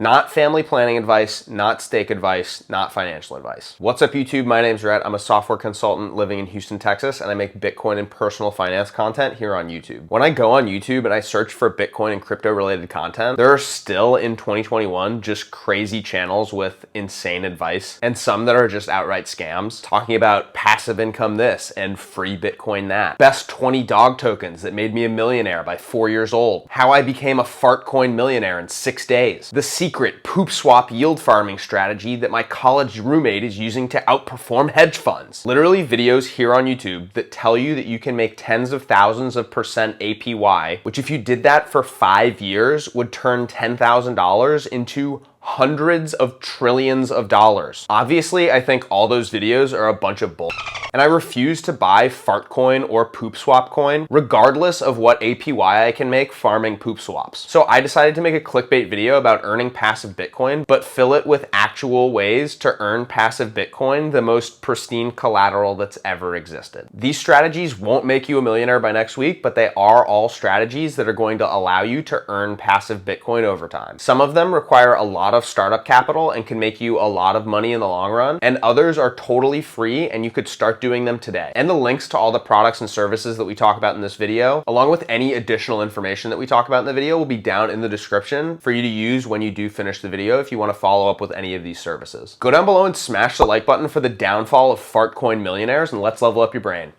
Not family planning advice, not stake advice, not financial advice. What's up, YouTube? My name's Rhett. I'm a software consultant living in Houston, Texas, and I make Bitcoin and personal finance content here on YouTube. When I go on YouTube and I search for Bitcoin and crypto related content, there are still in 2021 just crazy channels with insane advice and some that are just outright scams talking about passive income this and free Bitcoin that. Best 20 dog tokens that made me a millionaire by 4 years old. How I became a fart coin millionaire in 6 days. The secret poop swap yield farming strategy that my college roommate is using to outperform hedge funds. Literally videos here on YouTube that tell you that you can make tens of thousands of percent APY, which if you did that for 5 years would turn $10,000 into hundreds of trillions of dollars. Obviously, I think all those videos are a bunch of bull. And I refuse to buy fart coin or poop swap coin, regardless of what APY I can make farming poop swaps. So I decided to make a clickbait video about earning passive Bitcoin, but fill it with actual ways to earn passive Bitcoin, the most pristine collateral that's ever existed. These strategies won't make you a millionaire by next week, but they are all strategies that are going to allow you to earn passive Bitcoin over time. Some of them require a lot of startup capital and can make you a lot of money in the long run, and others are totally free and you could start doing them today. And the links to all the products and services that we talk about in this video, along with any additional information that we talk about in the video, will be down in the description for you to use when you do finish the video if you want to follow up with any of these services. Go down below and smash the like button for the downfall of fart coin millionaires, and let's level up your brain.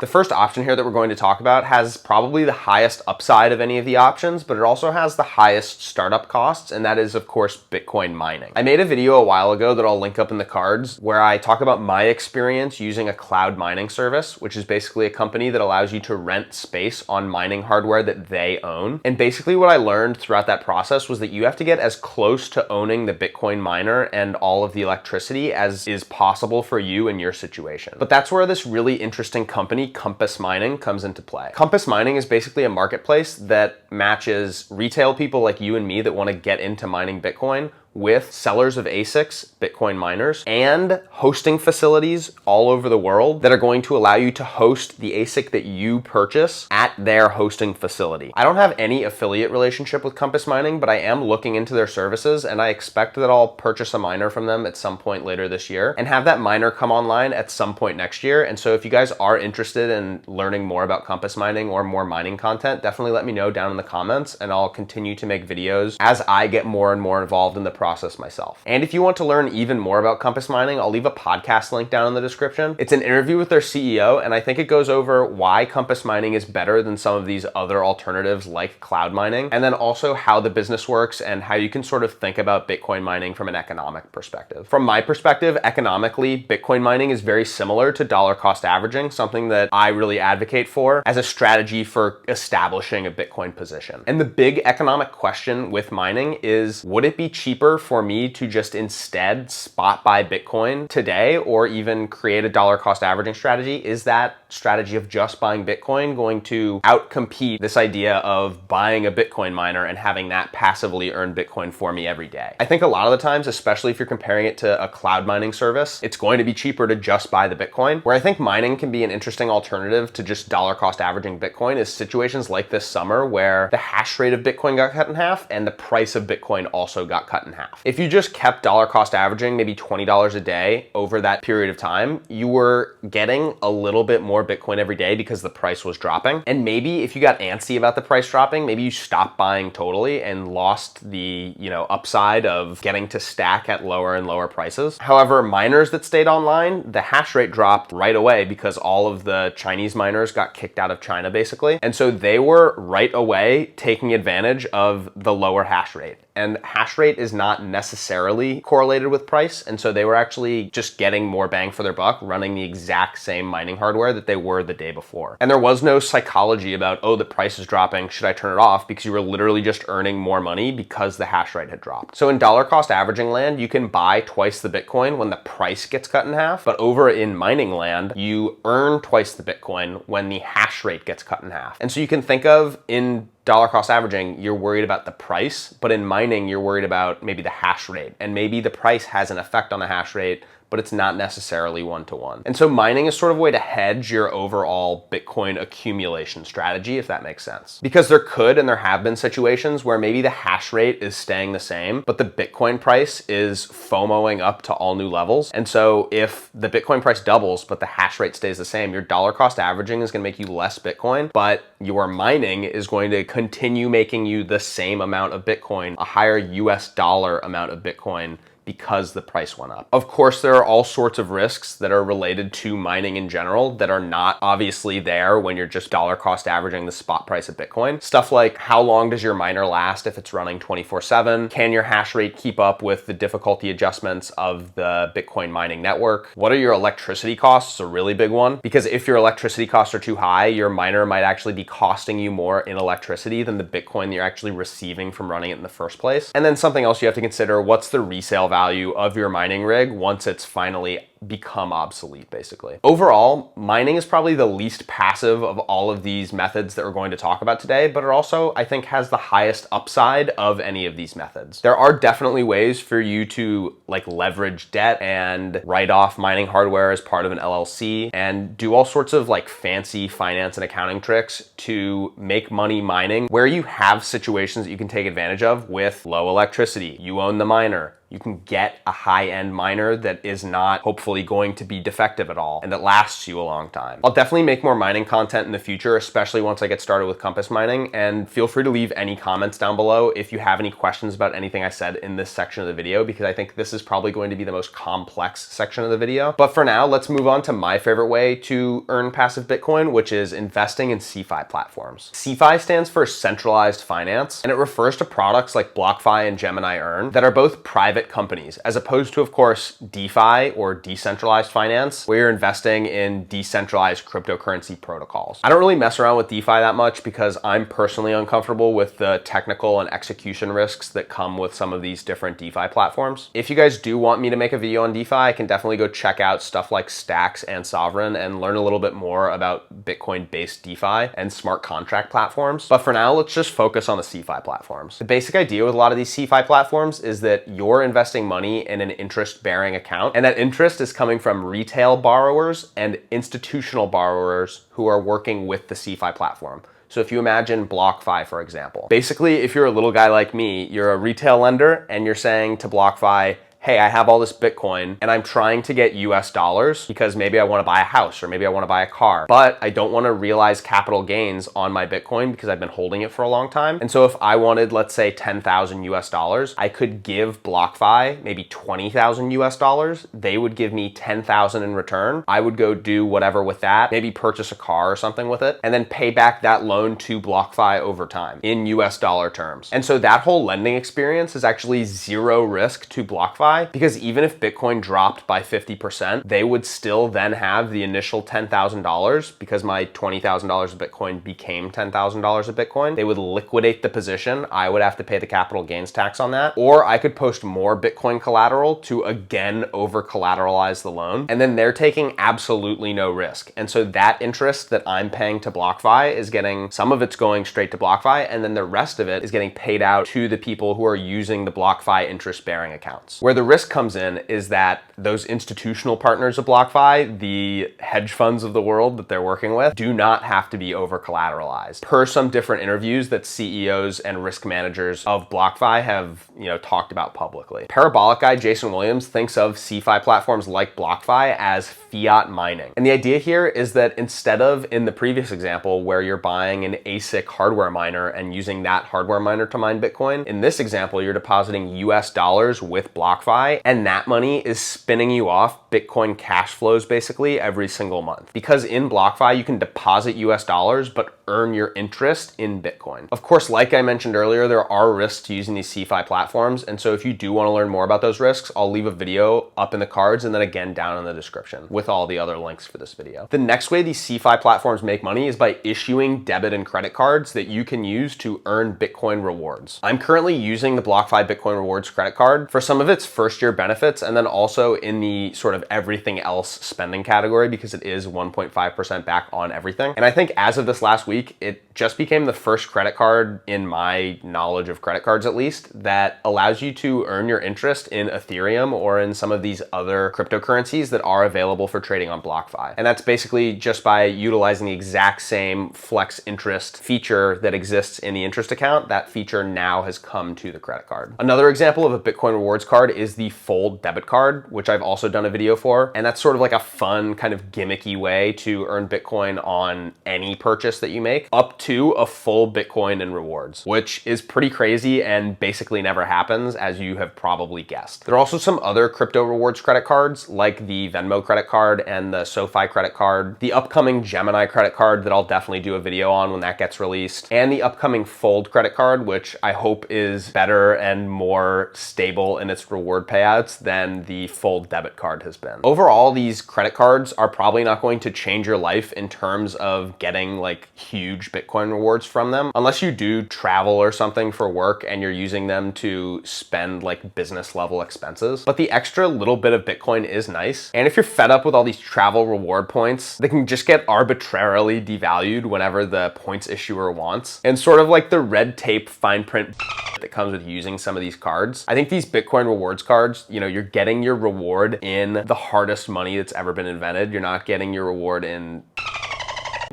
The first option here that we're going to talk about has probably the highest upside of any of the options, but it also has the highest startup costs, and that is, of course, Bitcoin mining. I made a video a while ago that I'll link up in the cards where I talk about my experience using a cloud mining service, which is basically a company that allows you to rent space on mining hardware that they own. And basically what I learned throughout that process was that you have to get as close to owning the Bitcoin miner and all of the electricity as is possible for you in your situation. But that's where this really interesting company, Compass Mining, comes into play. Compass Mining is basically a marketplace that matches retail people like you and me that want to get into mining Bitcoin with sellers of ASICs, Bitcoin miners, and hosting facilities all over the world that are going to allow you to host the ASIC that you purchase at their hosting facility. I don't have any affiliate relationship with Compass Mining, but I am looking into their services, and I expect that I'll purchase a miner from them at some point later this year and have that miner come online at some point next year. And so if you guys are interested in learning more about Compass Mining or more mining content, definitely let me know down in the comments, and I'll continue to make videos as I get more and more involved in the process myself. And if you want to learn even more about Compass Mining, I'll leave a podcast link down in the description. It's an interview with their CEO, and I think it goes over why Compass Mining is better than some of these other alternatives like cloud mining, and then also how the business works and how you can sort of think about Bitcoin mining from an economic perspective. From my perspective, economically, Bitcoin mining is very similar to dollar cost averaging, something that I really advocate for as a strategy for establishing a Bitcoin position. And the big economic question with mining is, would it be cheaper for me to just instead spot buy Bitcoin today or even create a dollar cost averaging strategy? Is that strategy of just buying Bitcoin going to outcompete this idea of buying a Bitcoin miner and having that passively earn Bitcoin for me every day? I think a lot of the times, especially if you're comparing it to a cloud mining service, it's going to be cheaper to just buy the Bitcoin. Where I think mining can be an interesting alternative to just dollar cost averaging Bitcoin is situations like this summer where the hash rate of Bitcoin got cut in half and the price of Bitcoin also got cut in half. If you just kept dollar cost averaging maybe $20 a day over that period of time, you were getting a little bit more Bitcoin every day because the price was dropping. And maybe if you got antsy about the price dropping, maybe you stopped buying totally and lost the, upside of getting to stack at lower and lower prices. However, miners that stayed online, the hash rate dropped right away because all of the Chinese miners got kicked out of China basically. And so they were right away taking advantage of the lower hash rate. And hash rate is not necessarily correlated with price. And so they were actually just getting more bang for their buck running the exact same mining hardware that they were the day before. And there was no psychology about, oh, the price is dropping, should I turn it off? Because you were literally just earning more money because the hash rate had dropped. So in dollar cost averaging land, you can buy twice the Bitcoin when the price gets cut in half. But over in mining land, you earn twice the Bitcoin when the hash rate gets cut in half. And so you can think of in dollar cost averaging, you're worried about the price, but in mining, you're worried about maybe the hash rate. And maybe the price has an effect on the hash rate, but it's not necessarily one-to-one. And so mining is sort of a way to hedge your overall Bitcoin accumulation strategy, if that makes sense. Because there could and there have been situations where maybe the hash rate is staying the same, but the Bitcoin price is FOMOing up to all new levels. And so if the Bitcoin price doubles, but the hash rate stays the same, your dollar cost averaging is gonna make you less Bitcoin, but your mining is going to continue making you the same amount of Bitcoin, a higher US dollar amount of Bitcoin, because the price went up. Of course, there are all sorts of risks that are related to mining in general that are not obviously there when you're just dollar cost averaging the spot price of Bitcoin. Stuff like how long does your miner last if it's running 24/7? Can your hash rate keep up with the difficulty adjustments of the Bitcoin mining network? What are your electricity costs? A really big one, because if your electricity costs are too high, your miner might actually be costing you more in electricity than the Bitcoin that you're actually receiving from running it in the first place. And then something else you have to consider, what's the resale value of your mining rig once it's finally become obsolete, basically. Overall, mining is probably the least passive of all of these methods that we're going to talk about today, but it also, I think, has the highest upside of any of these methods. There are definitely ways for you to leverage debt and write off mining hardware as part of an LLC and do all sorts of fancy finance and accounting tricks to make money mining where you have situations that you can take advantage of with low electricity. You own the miner. You can get a high-end miner that is not hopefully going to be defective at all and that lasts you a long time. I'll definitely make more mining content in the future, especially once I get started with Compass mining, and feel free to leave any comments down below if you have any questions about anything I said in this section of the video, because I think this is probably going to be the most complex section of the video. But for now, let's move on to my favorite way to earn passive Bitcoin, which is investing in CeFi platforms. CeFi stands for centralized finance, and it refers to products like BlockFi and Gemini Earn that are both private companies, as opposed to, of course, DeFi or decentralized finance, where you're investing in decentralized cryptocurrency protocols. I don't really mess around with DeFi that much because I'm personally uncomfortable with the technical and execution risks that come with some of these different DeFi platforms. If you guys do want me to make a video on DeFi, I can definitely go check out stuff like Stacks and Sovereign and learn a little bit more about Bitcoin-based DeFi and smart contract platforms. But for now, let's just focus on the CeFi platforms. The basic idea with a lot of these CeFi platforms is that you're investing money in an interest-bearing account, and that interest is coming from retail borrowers and institutional borrowers who are working with the CeFi platform. So if you imagine BlockFi, for example, basically, if you're a little guy like me, you're a retail lender and you're saying to BlockFi, hey, I have all this Bitcoin and I'm trying to get US dollars because maybe I want to buy a house or maybe I want to buy a car, but I don't want to realize capital gains on my Bitcoin because I've been holding it for a long time. And so if I wanted, let's say, 10,000 US dollars, I could give BlockFi maybe 20,000 US dollars. They would give me 10,000 in return. I would go do whatever with that, maybe purchase a car or something with it, and then pay back that loan to BlockFi over time in US dollar terms. And so that whole lending experience is actually zero risk to BlockFi, because even if Bitcoin dropped by 50%, they would still then have the initial $10,000 because my $20,000 of Bitcoin became $10,000 of Bitcoin. They would liquidate the position. I would have to pay the capital gains tax on that, or I could post more Bitcoin collateral to again over collateralize the loan. And then they're taking absolutely no risk. And so that interest that I'm paying to BlockFi is getting, some of it's going straight to BlockFi, and then the rest of it is getting paid out to the people who are using the BlockFi interest-bearing accounts. Where the risk comes in is that those institutional partners of BlockFi, the hedge funds of the world that they're working with, do not have to be over collateralized. Per some different interviews that CEOs and risk managers of BlockFi have, talked about publicly. Parabolic guy Jason Williams thinks of CeFi platforms like BlockFi as fiat mining. And the idea here is that instead of in the previous example where you're buying an ASIC hardware miner and using that hardware miner to mine Bitcoin, in this example, you're depositing US dollars with BlockFi, and that money is spinning you off Bitcoin cash flows basically every single month. Because in BlockFi, you can deposit US dollars, but earn your interest in Bitcoin. Of course, like I mentioned earlier, there are risks to using these CeFi platforms. And so if you do want to learn more about those risks, I'll leave a video up in the cards and then again down in the description with all the other links for this video. The next way these CeFi platforms make money is by issuing debit and credit cards that you can use to earn Bitcoin rewards. I'm currently using the BlockFi Bitcoin Rewards credit card for some of its first-year benefits, and then also in the sort of everything else spending category because it is 1.5% back on everything. And I think as of this last week, it just became the first credit card in my knowledge of credit cards, at least, that allows you to earn your interest in Ethereum or in some of these other cryptocurrencies that are available for trading on BlockFi. And that's basically just by utilizing the exact same flex interest feature that exists in the interest account. That feature now has come to the credit card. Another example of a Bitcoin rewards card is the Fold debit card, which I've also done a video for. And that's sort of like a fun kind of gimmicky way to earn Bitcoin on any purchase that you make, up to a full Bitcoin in rewards, which is pretty crazy and basically never happens, as you have probably guessed. There are also some other crypto rewards credit cards, like the Venmo credit card and the SoFi credit card, the upcoming Gemini credit card that I'll definitely do a video on when that gets released, and the upcoming Fold credit card, which I hope is better and more stable in its reward payouts than the Fold debit card has been. Overall, these credit cards are probably not going to change your life in terms of getting like huge Bitcoin rewards from them, unless you do travel or something for work and you're using them to spend like business level expenses. But the extra little bit of Bitcoin is nice. And if you're fed up with all these travel reward points, they can just get arbitrarily devalued whenever the points issuer wants. And sort of like the red tape fine print that comes with using some of these cards, I think these Bitcoin rewards cards, you know, you're getting your reward in the hardest money that's ever been invented. You're not getting your reward in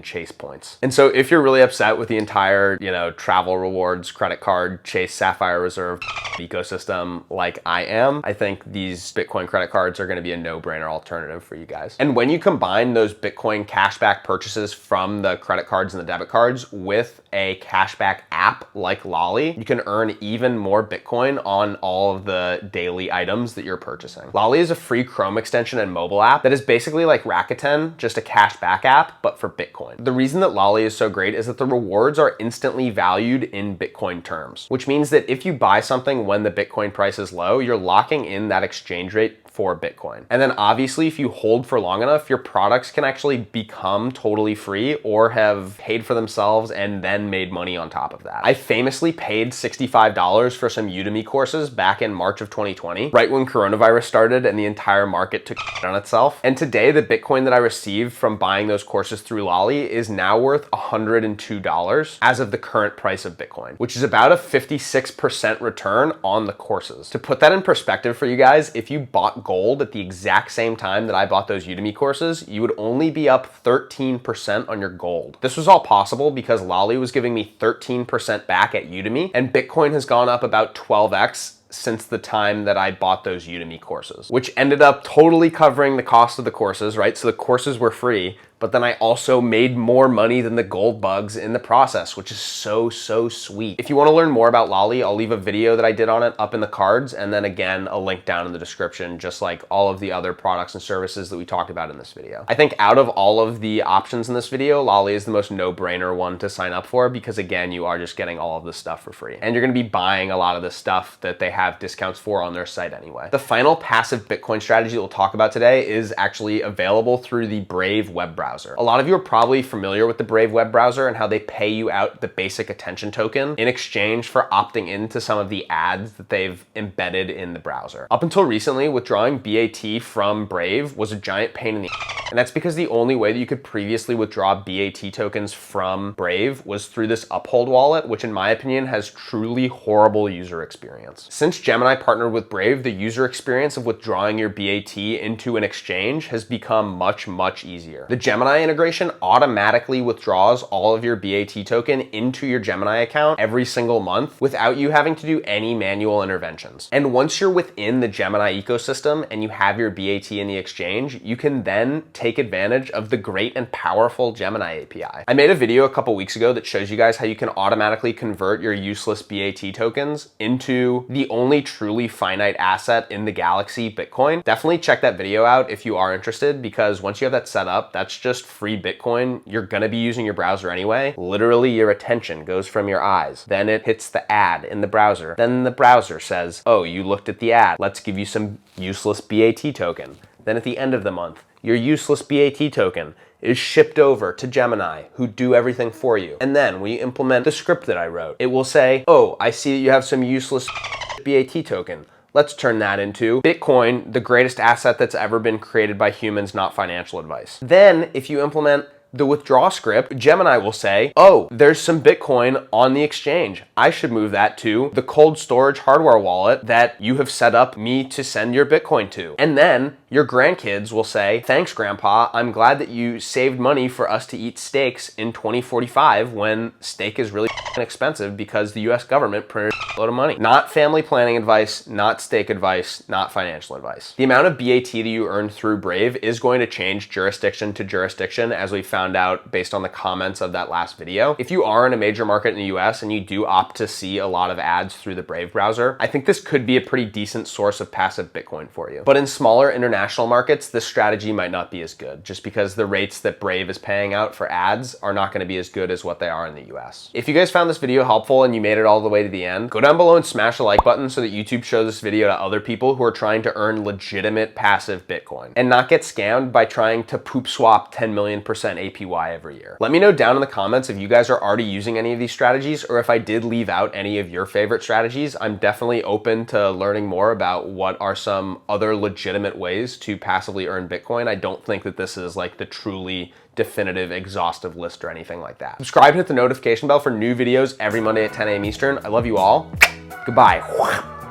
Chase points. And so if you're really upset with the entire, you know, travel rewards, credit card, Chase Sapphire Reserve ecosystem like I am, I think these Bitcoin credit cards are going to be a no-brainer alternative for you guys. And when you combine those Bitcoin cashback purchases from the credit cards and the debit cards with a cashback app like Lolly, you can earn even more Bitcoin on all of the daily items that you're purchasing. Lolly is a free Chrome extension and mobile app that is basically like Rakuten, just a cashback app, but for Bitcoin. The reason that Lolly is so great is that the rewards are instantly valued in Bitcoin terms, which means that if you buy something when the Bitcoin price is low, you're locking in that exchange rate for Bitcoin. And then obviously if you hold for long enough, your products can actually become totally free or have paid for themselves and then made money on top of that. I famously paid $65 for some Udemy courses back in March of 2020, right when coronavirus started and the entire market took on itself. And today the Bitcoin that I received from buying those courses through Lolly is now worth $102 as of the current price of Bitcoin, which is about a 56% return on the courses. To put that in perspective for you guys, if you bought gold at the exact same time that I bought those Udemy courses, you would only be up 13% on your gold. This was all possible because Lolly was giving me 13% back at Udemy, and Bitcoin has gone up about 12x since the time that I bought those Udemy courses, which ended up totally covering the cost of the courses, right? So the courses were free, but then I also made more money than the gold bugs in the process, which is so sweet. If you want to learn more about Lolly, I'll leave a video that I did on it up in the cards, and then again, a link down in the description, just like all of the other products and services that we talked about in this video. I think out of all of the options in this video, Lolly is the most no-brainer one to sign up for because again, you are just getting all of this stuff for free. And you're gonna be buying a lot of the stuff that they have discounts for on their site anyway. The final passive Bitcoin strategy that we'll talk about today is actually available through the Brave web browser. A lot of you are probably familiar with the Brave web browser and how they pay you out the basic attention token in exchange for opting into some of the ads that they've embedded in the browser. Up until recently, withdrawing BAT from Brave was a giant pain in the and that's because the only way that you could previously withdraw BAT tokens from Brave was through this Uphold wallet, which in my opinion has truly horrible user experience. Since Gemini partnered with Brave, the user experience of withdrawing your BAT into an exchange has become much easier. The Gemini integration automatically withdraws all of your BAT token into your Gemini account every single month without you having to do any manual interventions. And once you're within the Gemini ecosystem and you have your BAT in the exchange, you can then take advantage of the great and powerful Gemini API. I made a video a couple weeks ago that shows you guys how you can automatically convert your useless BAT tokens into the only truly finite asset in the galaxy, Bitcoin. Definitely check that video out if you are interested, because once you have that set up, that's just free Bitcoin. You're gonna be using your browser anyway. Literally, your attention goes from your eyes. Then it hits the ad in the browser. Then the browser says, oh, you looked at the ad. Let's give you some useless BAT token. Then at the end of the month, your useless BAT token is shipped over to Gemini, who do everything for you. And then when you implement the script that I wrote, it will say, oh, I see that you have some useless BAT token. Let's turn that into Bitcoin, the greatest asset that's ever been created by humans, not financial advice. Then if you implement the withdraw script, Gemini will say, oh, there's some Bitcoin on the exchange. I should move that to the cold storage hardware wallet that you have set up me to send your Bitcoin to. And then your grandkids will say, thanks, Grandpa. I'm glad that you saved money for us to eat steaks in 2045 when steak is really expensive because the US government printed a load of money. Not family planning advice, not steak advice, not financial advice. The amount of BAT that you earn through Brave is going to change jurisdiction to jurisdiction, as we found out based on the comments of that last video. If you are in a major market in the US and you do opt to see a lot of ads through the Brave browser, I think this could be a pretty decent source of passive Bitcoin for you. But in smaller international markets, this strategy might not be as good, just because the rates that Brave is paying out for ads are not going to be as good as what they are in the US. If you guys found this video helpful and you made it all the way to the end, go down below and smash the like button so that YouTube shows this video to other people who are trying to earn legitimate passive Bitcoin and not get scammed by trying to poop swap 10 million % APY every year. Let me know down in the comments if you guys are already using any of these strategies, or if I did leave out any of your favorite strategies. I'm definitely open to learning more about what are some other legitimate ways to passively earn Bitcoin. I don't think that this is like the truly definitive, exhaustive list or anything like that. Subscribe and hit the notification bell for new videos every Monday at 10 a.m. Eastern. I love you all. Goodbye.